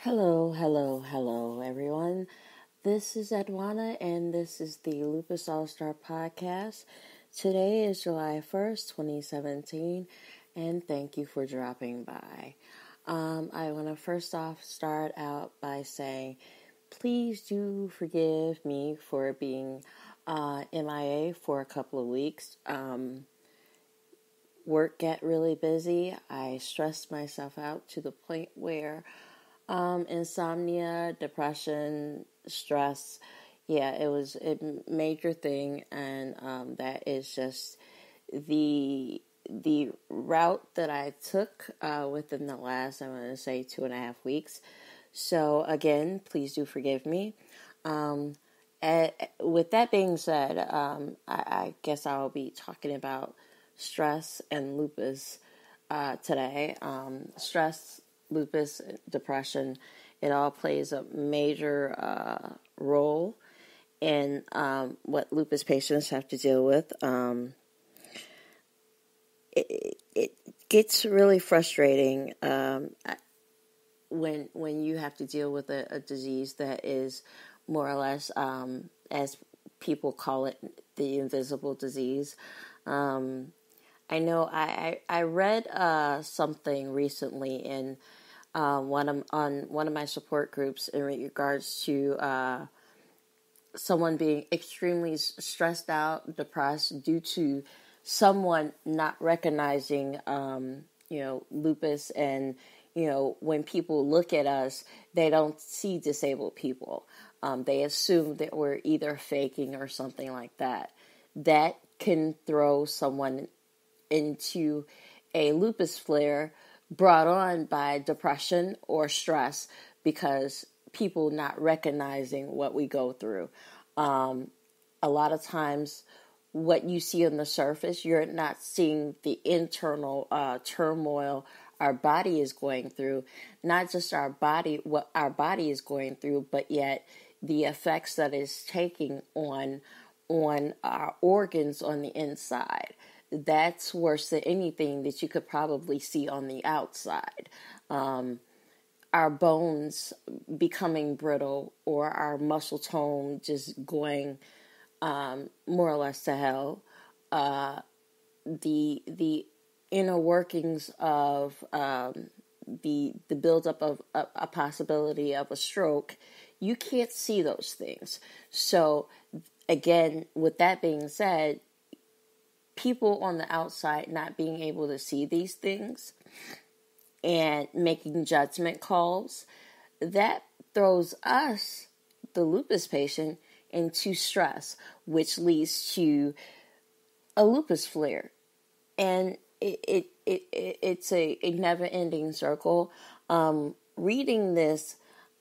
Hello, everyone. This is Edwana, and this is the Lupus All-Star Podcast. Today is July 1st, 2017, and thank you for dropping by. I want to first off start out by saying, please do forgive me for being MIA for a couple of weeks. Work got really busy. I stressed myself out to the point where insomnia, depression, stress, it was a major thing, and that is just the route that I took within the last, I'm going to say, 2.5 weeks. So again, please do forgive me. With that being said, I guess I'll be talking about stress and lupus today. Stress, lupus, depression, it all plays a major role in what lupus patients have to deal with. It gets really frustrating when you have to deal with a disease that is more or less, as people call it, the invisible disease. I know I read something recently in one of my support groups in regards to someone being extremely stressed out, depressed due to someone not recognizing lupus, and when people look at us, they don't see disabled people. They assume that we're either faking or something like that. That can throw someone into a lupus flare brought on by depression or stress because people not recognizing what we go through. A lot of times what you see on the surface, you're not seeing the internal turmoil our body is going through, not just what our body is going through, but yet the effects that it's taking on our organs on the inside. That's worse than anything that you could probably see on the outside. Our bones becoming brittle, or our muscle tone just going more or less to hell. The inner workings of the buildup of a possibility of a stroke, you can't see those things. So again, with that being said, people on the outside not being able to see these things and making judgment calls, that throws us, the lupus patient, into stress, which leads to a lupus flare. And it's a never-ending circle. Reading this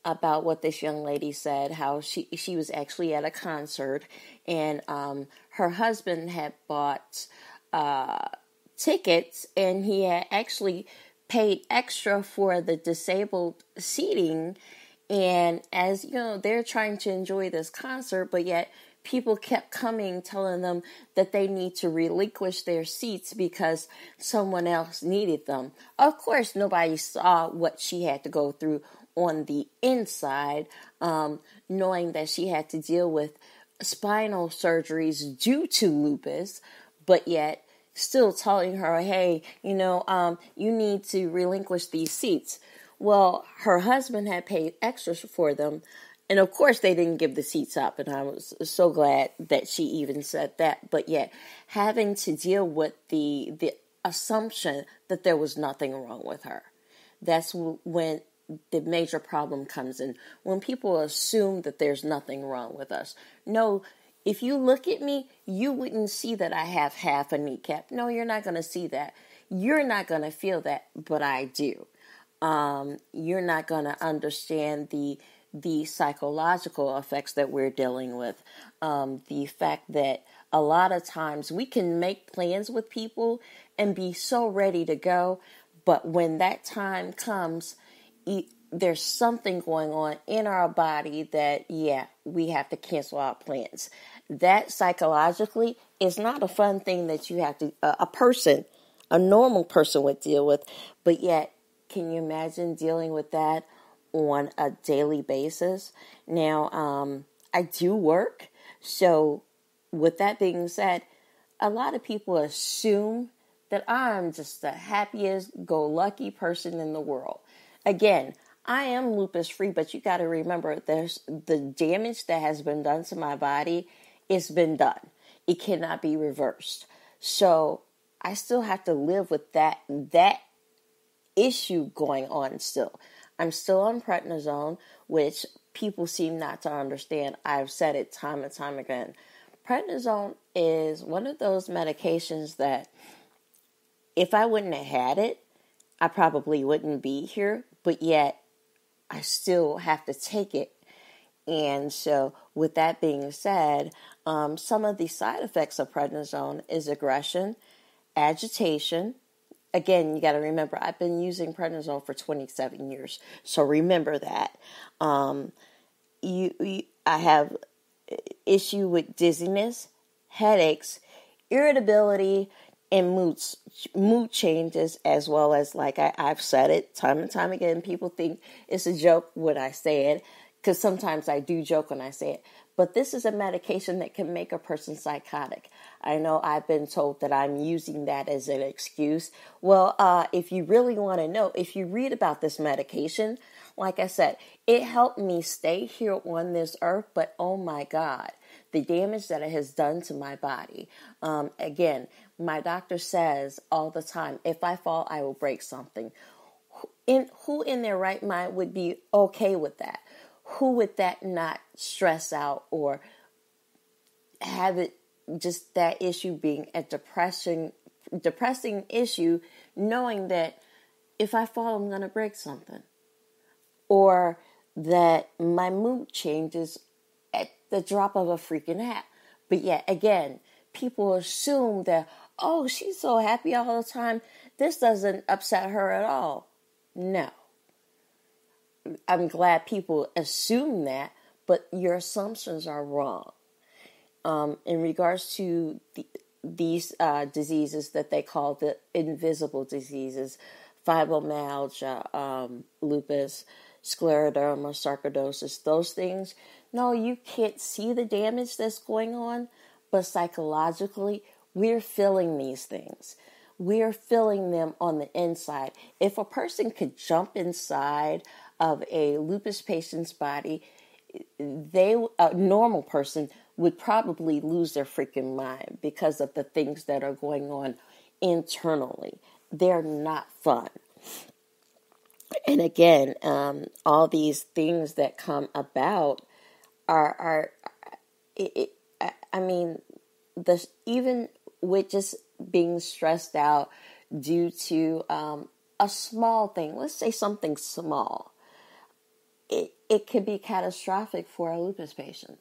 about what this young lady said, how she was actually at a concert, and her husband had bought tickets, and he had actually paid extra for the disabled seating. And as you know, they're trying to enjoy this concert, but yet people kept coming telling them that they need to relinquish their seats because someone else needed them. Of course, nobody saw what she had to go through on the inside, knowing that she had to deal with spinal surgeries due to lupus, but yet still telling her, hey, you need to relinquish these seats. Well, her husband had paid extras for them, and of course they didn't give the seats up, and I was so glad that she even said that. But yet, having to deal with the assumption that there was nothing wrong with her, that's when the major problem comes in. When people assume that there's nothing wrong with us. No, if you look at me, you wouldn't see that I have half a kneecap. No, you're not going to see that. You're not going to feel that, but I do. You're not going to understand the psychological effects that we're dealing with. The fact that a lot of times we can make plans with people and be so ready to go, but when that time comes, there's something going on in our body that, we have to cancel our plans. That psychologically is not a fun thing that you have to, a normal person would deal with, but yet, can you imagine dealing with that on a daily basis. Now, I do work. So with that being said, a lot of people assume that I'm just the happiest go lucky person in the world. Again, I am lupus free, but you got to remember there's the damage that has been done to my body. It's been done. It cannot be reversed. So I still have to live with that issue going on still. I'm still on prednisone, which people seem not to understand. I've said it time and time again. Prednisone is one of those medications that if I wouldn't have had it, I probably wouldn't be here, but yet I still have to take it. And so with that being said, some of the side effects of prednisone is aggression, agitation. Again, you got to remember, I've been using prednisone for 27 years. So remember that. I have issue with dizziness, headaches, irritability, and mood changes, as well as, like I've said it time and time again, people think it's a joke when I say it, because sometimes I do joke when I say it, but this is a medication that can make a person psychotic. I know I've been told that I'm using that as an excuse. Well, if you really want to know, if you read about this medication, like I said, it helped me stay here on this earth, but oh my God, the damage that it has done to my body. Again, my doctor says all the time, if I fall, I will break something. Who in their right mind would be okay with that? Who would that not stress out or have it just that issue being a depressing issue, knowing that if I fall, I'm going to break something? Or that my mood changes at the drop of a freaking hat. But yet, again, people assume that, oh, she's so happy all the time, this doesn't upset her at all. No. I'm glad people assume that, but your assumptions are wrong. In regards to these diseases that they call the invisible diseases, fibromyalgia, lupus, scleroderma, sarcoidosis, those things, no, you can't see the damage that's going on, but psychologically, we're feeling these things. We're feeling them on the inside. If a person could jump inside of a lupus patient's body, a normal person would probably lose their freaking mind because of the things that are going on internally. They're not fun. And again, all these things that come about even with just being stressed out due to a small thing, let's say something small, it could be catastrophic for a lupus patient.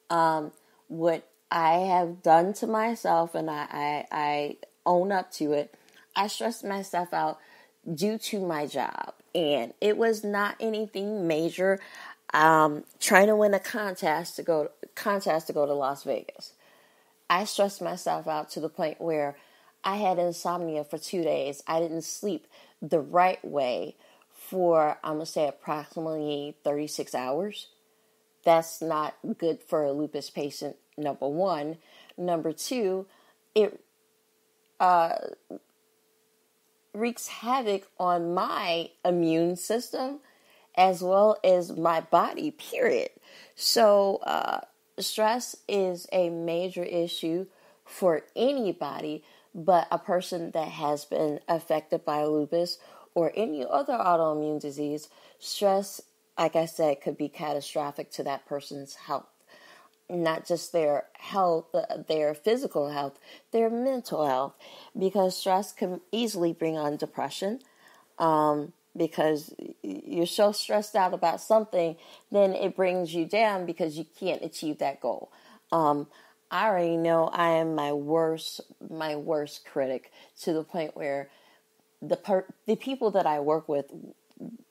What I have done to myself, and I own up to it, I stressed myself out due to my job. And it was not anything major. Trying to win a contest to go to Las Vegas. I stressed myself out to the point where I had insomnia for 2 days. I didn't sleep the right way for, I'm going to say, approximately 36 hours. That's not good for a lupus patient, number one. Number two, it wreaks havoc on my immune system as well as my body, period. So stress is a major issue for anybody, but a person that has been affected by lupus or any other autoimmune disease, stress, like I said, could be catastrophic to that person's health. Not just their health, their physical health, their mental health, because stress can easily bring on depression. Because you're so stressed out about something, then it brings you down because you can't achieve that goal. I already know I am my worst critic, to the point where the people that I work with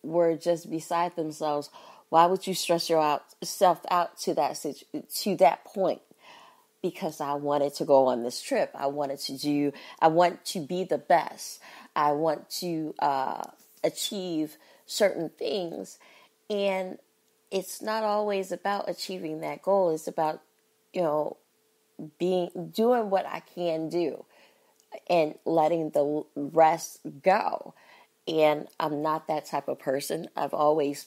were just beside themselves. Why would you stress yourself out to that point? Because I wanted to go on this trip. I want to be the best. I want to achieve certain things. And it's not always about achieving that goal. It's about, doing what I can do and letting the rest go. And I'm not that type of person. I've always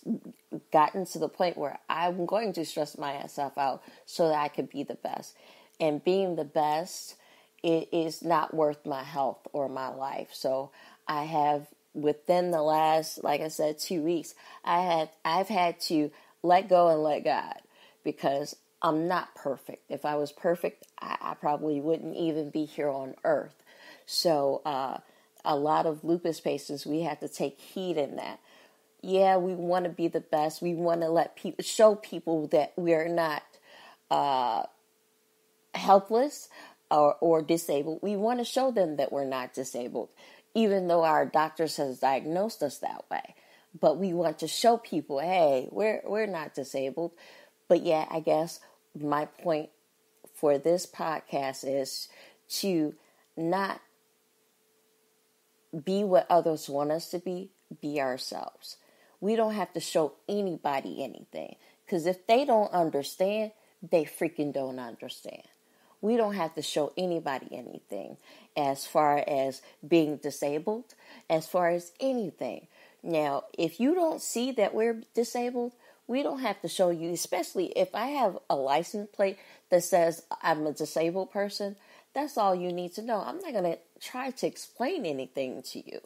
gotten to the point where I'm going to stress myself out so that I can be the best. And being the best, it is not worth my health or my life. So I have, within the last, like I said, 2 weeks, I've had to let go and let God, because I'm not perfect. If I was perfect, I probably wouldn't even be here on earth. So a lot of lupus patients, we have to take heed in that. Yeah, we want to be the best. We want to show people that we are not helpless or disabled. We want to show them that we're not disabled, even though our doctors has diagnosed us that way. But we want to show people, hey, we're not disabled. But yeah, I guess my point for this podcast is to not be what others want us to be ourselves. We don't have to show anybody anything, because if they don't understand, they freaking don't understand. We don't have to show anybody anything as far as being disabled, as far as anything. Now, if you don't see that we're disabled, we don't have to show you, especially if I have a license plate that says I'm a disabled person. That's all you need to know. I'm not going to try to explain anything to you.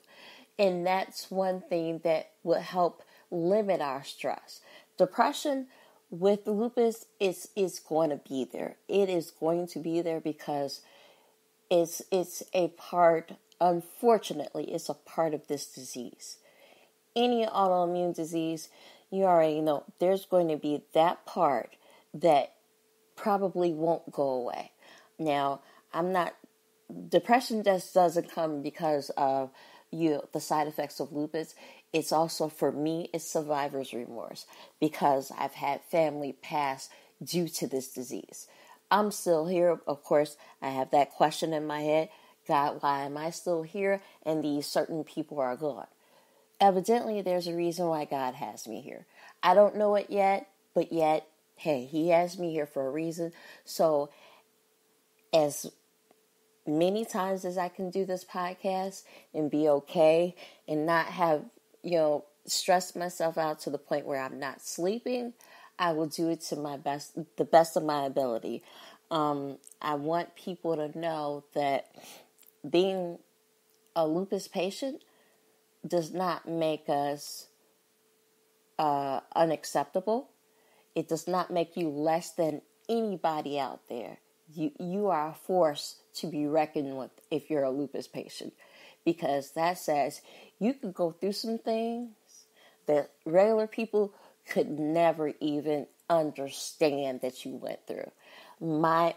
And that's one thing that will help limit our stress. Depression with lupus is going to be there. It is going to be there because it's a part, unfortunately, it's a part of this disease. Any autoimmune disease, you already know, there's going to be that part that probably won't go away. Now, depression just doesn't come because of the side effects of lupus. It's also, for me, it's survivor's remorse, because I've had family pass due to this disease. I'm still here. Of course, I have that question in my head, God, why am I still here and these certain people are gone? Evidently, there's a reason why God has me here. I don't know it yet, but yet, hey, He has me here for a reason. So, as many times as I can do this podcast and be okay and not have, stress myself out to the point where I'm not sleeping, I will do it to the best of my ability. I want people to know that being a lupus patient does not make us unacceptable. It does not make you less than anybody out there. You are a force to be reckoned with if you're a lupus patient, because that says you could go through some things that regular people could never even understand that you went through. My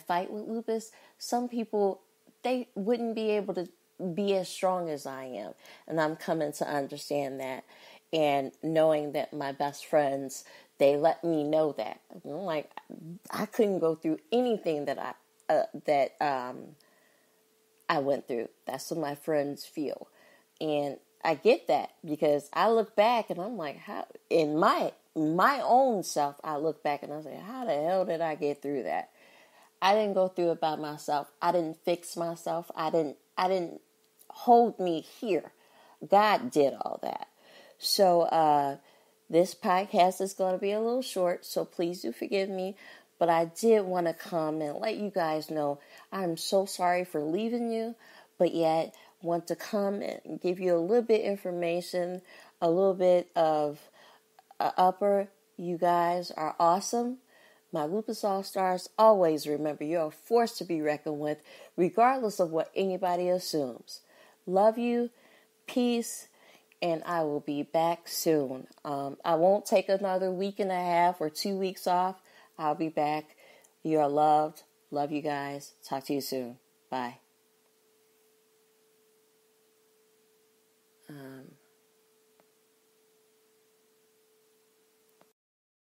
fight with lupus, some people, they wouldn't be able to be as strong as I am, and I'm coming to understand that, and knowing that my best friends, they let me know that. I'm like, I couldn't go through anything that I went through. That's what my friends feel. And I get that, because I look back and I'm like, how, in my own self, I look back and I say, how the hell did I get through that? I didn't go through it by myself. I didn't fix myself. I didn't hold me here. God did all that. So, this podcast is going to be a little short, so please do forgive me. But I did want to come and let you guys know I'm so sorry for leaving you, but yet want to come and give you a little bit information, a little bit of upper. You guys are awesome. My Lupus All-Stars, always remember, you're a force to be reckoned with, regardless of what anybody assumes. Love you. Peace. And I will be back soon. I won't take another week and a half or 2 weeks off. I'll be back. You are loved. Love you guys. Talk to you soon. Bye.